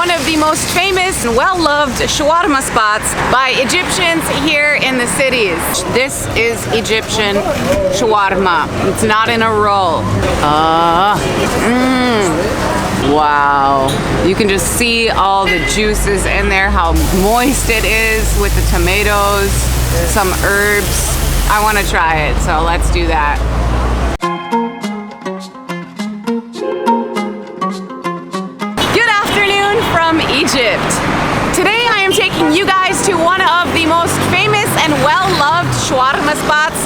one of the most famous and well-loved shawarma spots by Egyptians here in the cities. This is Egyptian shawarma. It's not in a roll. Wow. You can just see all the juices in there, how moist it is with the tomatoes, some herbs. I want to try it, so let's do that. Good afternoon from Egypt. Today I am taking you guys to one of the most famous and well-loved shawarma spots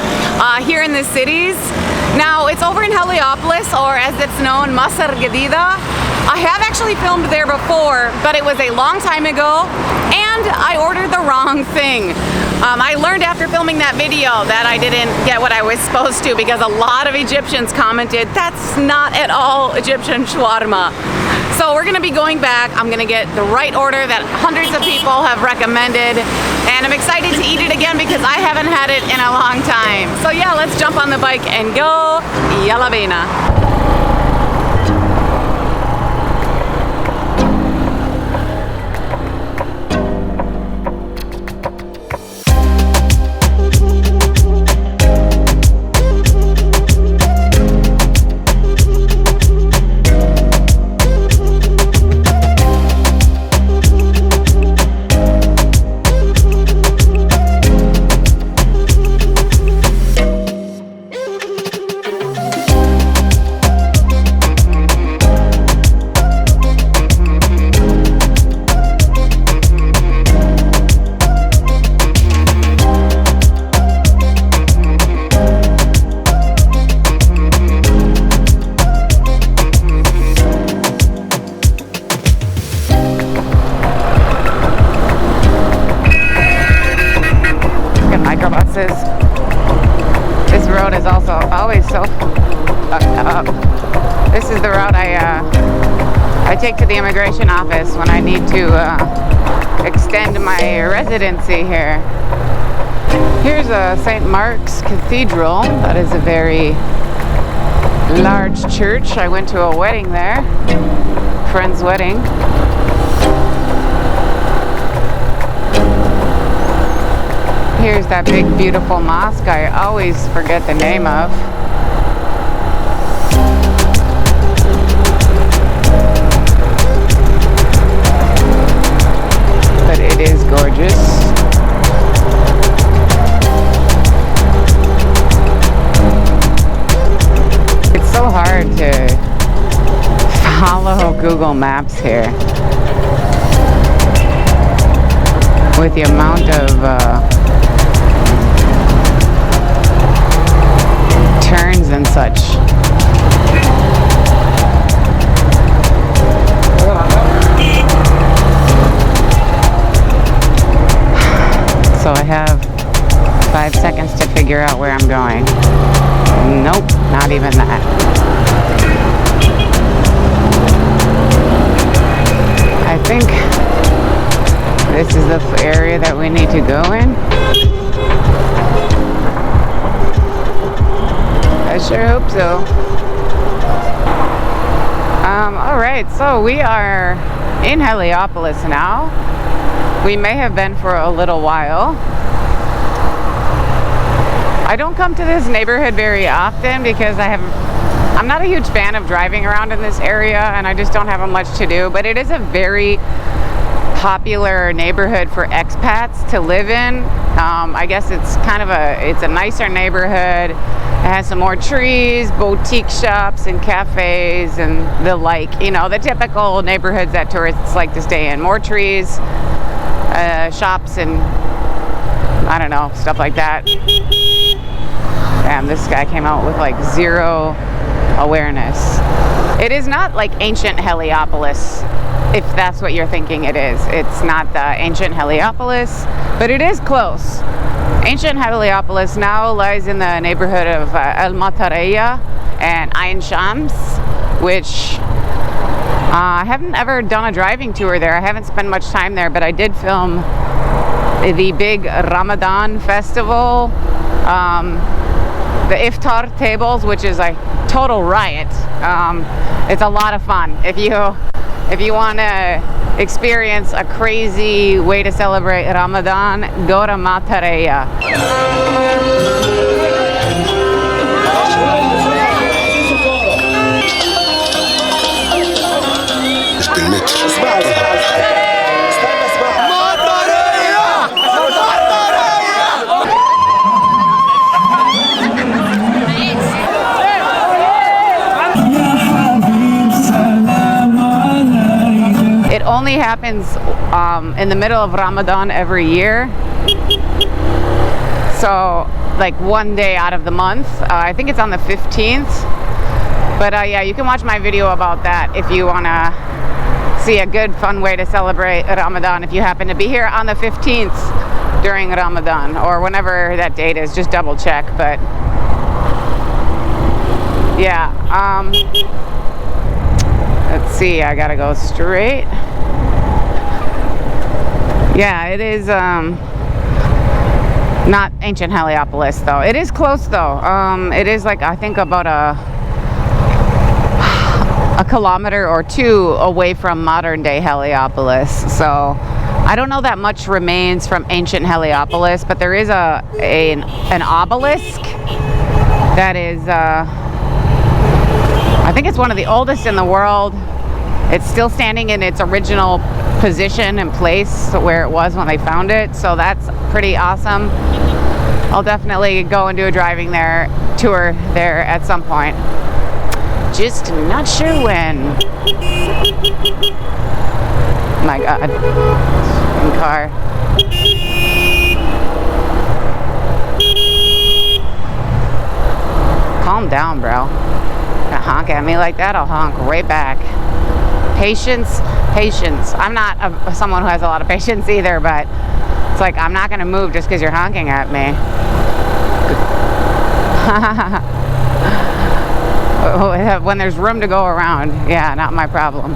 here in the cities. Now it's over in Heliopolis, or as it's known, Matareya. I have actually filmed there before, but it was a long time ago and I ordered the wrong thing. I learned after filming that video that I didn't get what I was supposed to, because a lot of Egyptians commented, that's not at all Egyptian shawarma. So we're gonna be going back. I'm gonna get the right order that hundreds of people have recommended, and I'm excited to eat it again because I haven't had it in a long time. So yeah, let's jump on the bike and go. Yalla bina. This road is also always so fucked up. This is the route I take to the immigration office when I need to extend my residency here. Here's a St. Mark's Cathedral. That is a very large church. I went to a wedding there, friend's wedding. Here's that big beautiful mosque I always forget the name of. But it is gorgeous. It's so hard to follow Google Maps here with the amount of turns and such. So I have 5 seconds to figure out where I'm going. Nope, not even that. I think this is the area that we need to go in. I sure hope so. Alright, so we are in Heliopolis now. We may have been for a little while. I don't come to this neighborhood very often because I'm not a huge fan of driving around in this area, and I just don't have much to do, but it is a very popular neighborhood for expats to live in. I guess it's kind of it's a nicer neighborhood. It has some more trees, boutique shops and cafes and the like, you know, the typical neighborhoods that tourists like to stay in. More trees, shops, and I don't know, stuff like that. Damn, this guy came out with like zero awareness. It is not like ancient Heliopolis, if that's what you're thinking it is. It's not the ancient Heliopolis, but it is close. Ancient Heliopolis now lies in the neighborhood of Matareya and Ain Shams, which I haven't ever done a driving tour there. I haven't spent much time there, but I did film the big Ramadan festival, the Iftar tables, which is a total riot. It's a lot of fun. If you want to experience a crazy way to celebrate Ramadan, go to Matareya. It only happens in the middle of Ramadan every year. So like one day out of the month. I think it's on the 15th. But yeah, you can watch my video about that if you want to see a good fun way to celebrate Ramadan if you happen to be here on the 15th during Ramadan or whenever that date is. Just double check. But yeah, let's see, I gotta go straight. Yeah, it is not ancient Heliopolis though. It is close though. It is like, I think about a kilometer or two away from modern day Heliopolis. So I don't know that much remains from ancient Heliopolis, but there is an obelisk that is I think it's one of the oldest in the world. It's still standing in its original position and place where it was when they found it. So that's pretty awesome. I'll definitely go and do a driving tour there at some point. Just not sure when. My God. Car. Calm down, bro. Gonna honk at me like that, I'll honk right back. Patience, patience. I'm not someone who has a lot of patience either, but it's like I'm not gonna move just because you're honking at me. When there's room to go around, yeah, not my problem.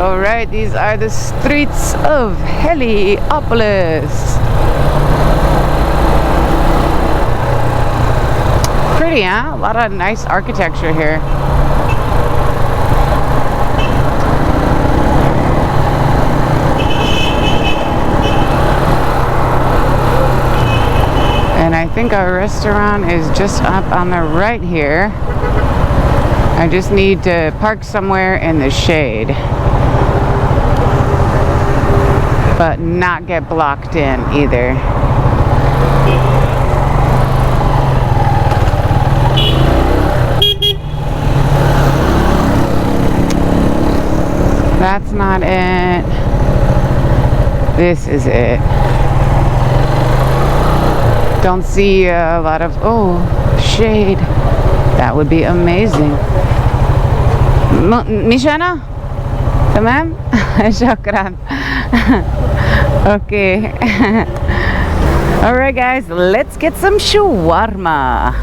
All right, these are the streets of Heliopolis. Pretty, huh? A lot of nice architecture here. And I think our restaurant is just up on the right here. I just need to park somewhere in the shade, but not get blocked in either. That's not it. This is it. Don't see a lot of, shade. That would be amazing. Mishana? Tamam? Shukran. Okay. Alright guys, let's get some shawarma.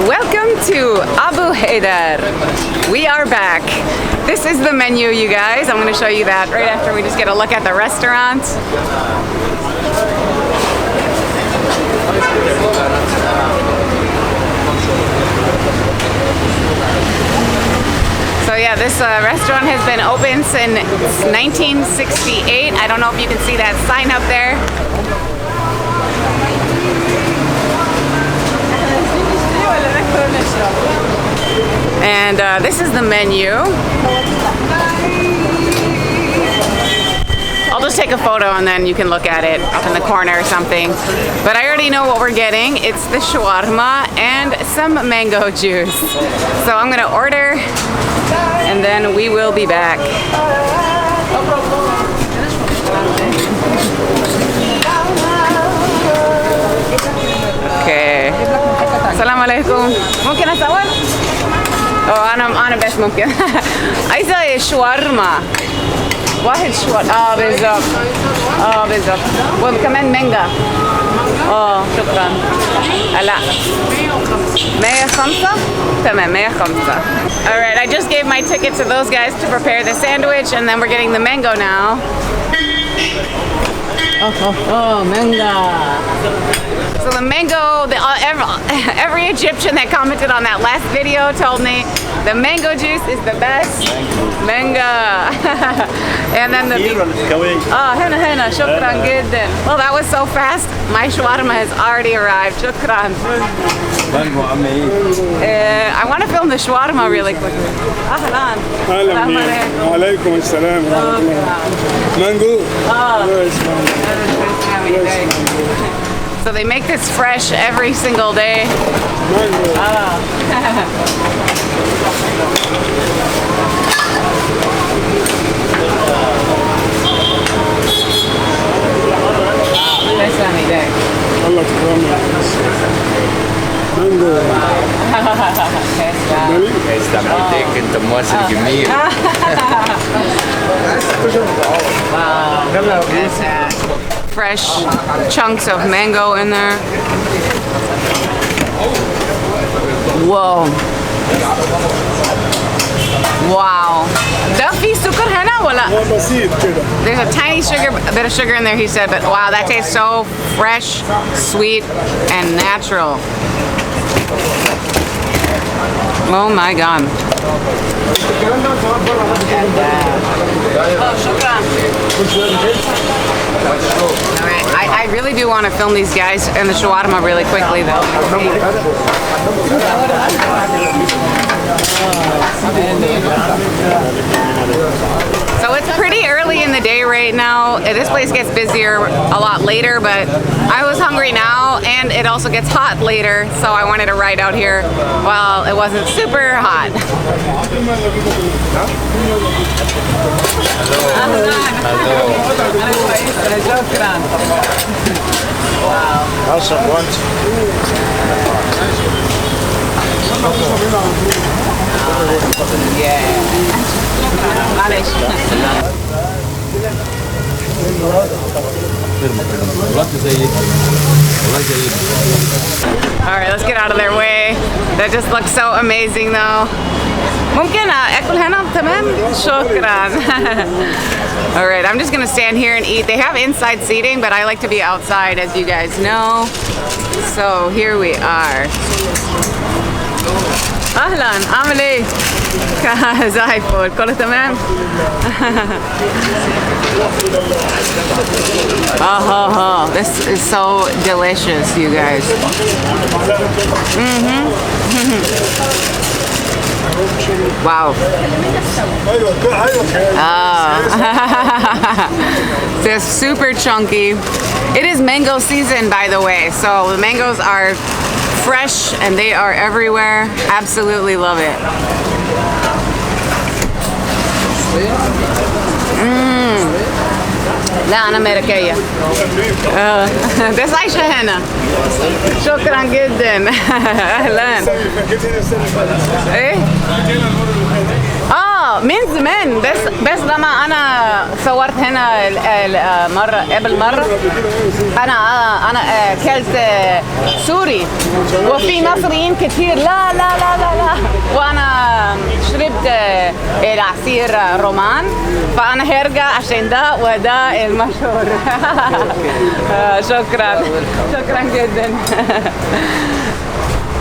Welcome to Abou Haidar. We are back. This is the menu, you guys. I'm going to show you that right after we just get a look at the restaurant. So yeah, this restaurant has been open since 1968. I don't know if you can see that sign up there. And this is the menu. I'll just take a photo and then you can look at it up in the corner or something. But I already know what we're getting. It's the shawarma and some mango juice. So I'm gonna order and then we will be back. Okay. السلام عليكم. ممكن أصور؟ أنا بس ممكن. عايزة شاورما. واحد شاورما. بالضبط. وكمان مانجا. شكرا. لا. 105. تمام 105. All right, I just gave my ticket to those guys to prepare the sandwich, and then we're getting the mango now. Manga. So the mango, every Egyptian that commented on that last video told me the mango juice is the best. Mango. And then the هنا شكرا جدا. Well, that was so fast. My shawarma has already arrived. شكرا. I want to film the shawarma really quickly. أهلا. وعليكم السلام ورحمة الله. Mango. So they make this fresh every single day. الله تكرمنا. مانجو. تسلم ايديك انت مواصل جميل. Fresh chunks of mango in there. Whoa. Wow. ده في سكر هنا ولا؟ بسيط كده. There's a tiny bit of sugar in there, he said, but wow, that tastes so fresh, sweet, and natural. Oh my God. Oh, shukran. All right, I really do want to film these guys and the shawarma really quickly though. So it's pretty early in the day right now. This place gets busier a lot later, but I was hungry now and it also gets hot later, so I wanted to ride out here while it wasn't super hot. Alright, let's get out of their way. That just looks so amazing though. ممكن اكل هنا تمام؟ شكرا. Alright, I'm just gonna stand here and eat. They have inside seating, but I like to be outside, as you guys know. So here we are. اهلا عامل ايه؟ زي الفل كله تمام؟ This is so delicious, you guys. Wow. It's super chunky. It is mango season, by the way, so the mangoes are fresh and they are everywhere. Absolutely love it. لا أنا أمريكية. بس عايشة هنا. شكرا جدا. أهلا. إيه؟ من زمان بس لما أنا صورت هنا قبل مرة أنا أكلت سوري وفي مصريين كتير لا وأنا شربت العصير رومان فأنا هرجع عشان ده وده المشهور. شكرا جدا.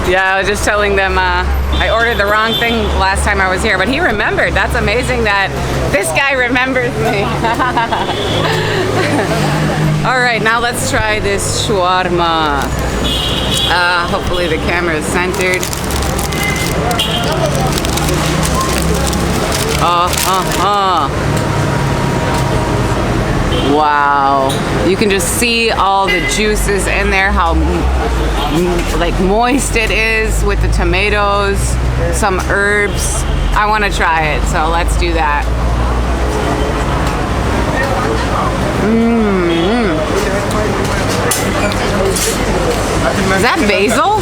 Yeah, I was just telling them I ordered the wrong thing last time I was here, but he remembered. That's amazing that this guy remembers me. All right, now let's try this shawarma. Hopefully the camera is centered. Wow, you can just see all the juices in there, how like moist it is with the tomatoes, some herbs. I want to try it, so let's do that. Is that basil?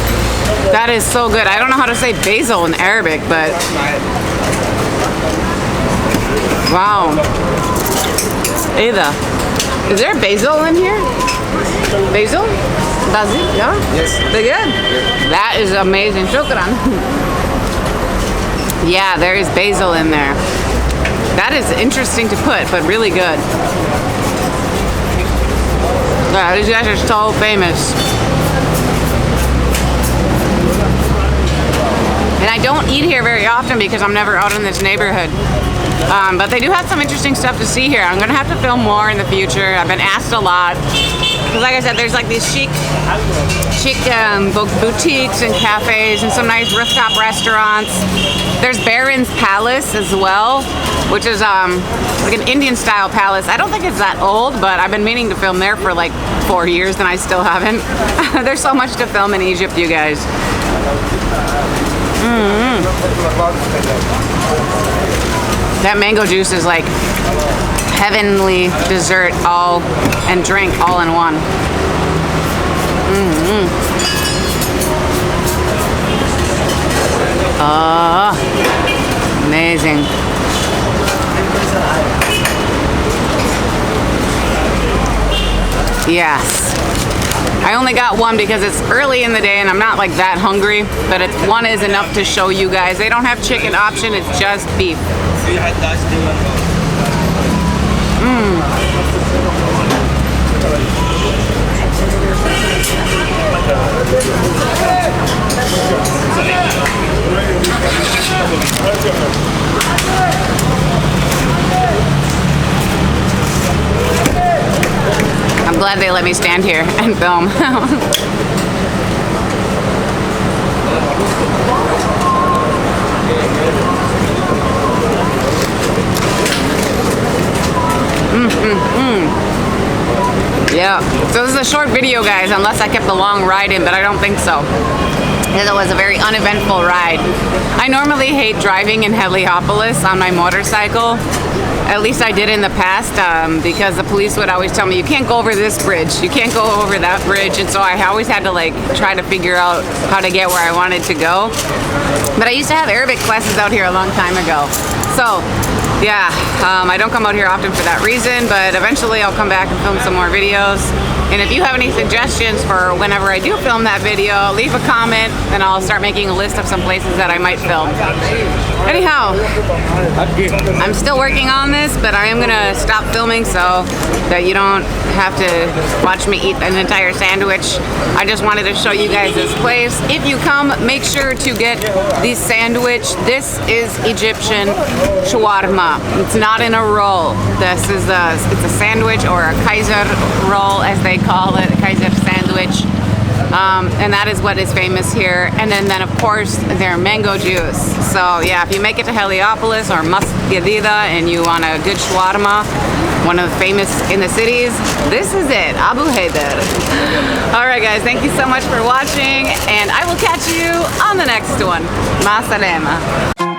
That is so good. I don't know how to say basil in Arabic, but wow. Ada, is there basil in here? Basil? Basil? Yeah? Yes. They're good? That is amazing. Shukran. Yeah, there is basil in there. That is interesting to put, but really good. Yeah, these guys are so famous. And I don't eat here very often because I'm never out in this neighborhood. But they do have some interesting stuff to see here. I'm gonna have to film more in the future. I've been asked a lot. Because like I said, there's like these chic boutiques and cafes and some nice rooftop restaurants. There's Baron's Palace as well, which is like an Indian style palace. I don't think it's that old, but I've been meaning to film there for like 4 years and I still haven't. There's so much to film in Egypt, you guys. That mango juice is like heavenly dessert and drink all in one. Amazing. Yes. I only got one because it's early in the day and I'm not like that hungry, but one is enough to show you guys. They don't have chicken option, it's just beef. I'm glad they let me stand here and film. Yeah, so this is a short video, guys, unless I kept the long ride in, but I don't think so. It was a very uneventful ride. I normally hate driving in Heliopolis on my motorcycle. At least I did in the past, because the police would always tell me, you can't go over this bridge, you can't go over that bridge, and so I always had to like try to figure out how to get where I wanted to go. But I used to have Arabic classes out here a long time ago. So yeah, I don't come out here often for that reason, but eventually I'll come back and film some more videos. And if you have any suggestions for whenever I do film that video, leave a comment and I'll start making a list of some places that I might film. Anyhow, I'm still working on this, but I am gonna stop filming so that you don't have to watch me eat an entire sandwich. I just wanted to show you guys this place. If you come, make sure to get the sandwich. This is Egyptian shawarma. It's not in a roll. It's a sandwich, or a Kaiser roll as they call it, a Kaiser sandwich. And that is what is famous here. And then of course their mango juice. So yeah, if you make it to Heliopolis or Masjidida and you want a good shawarma, one of the famous in the cities, this is it, Abou Haidar. All right guys, thank you so much for watching and I will catch you on the next one. Ma salama.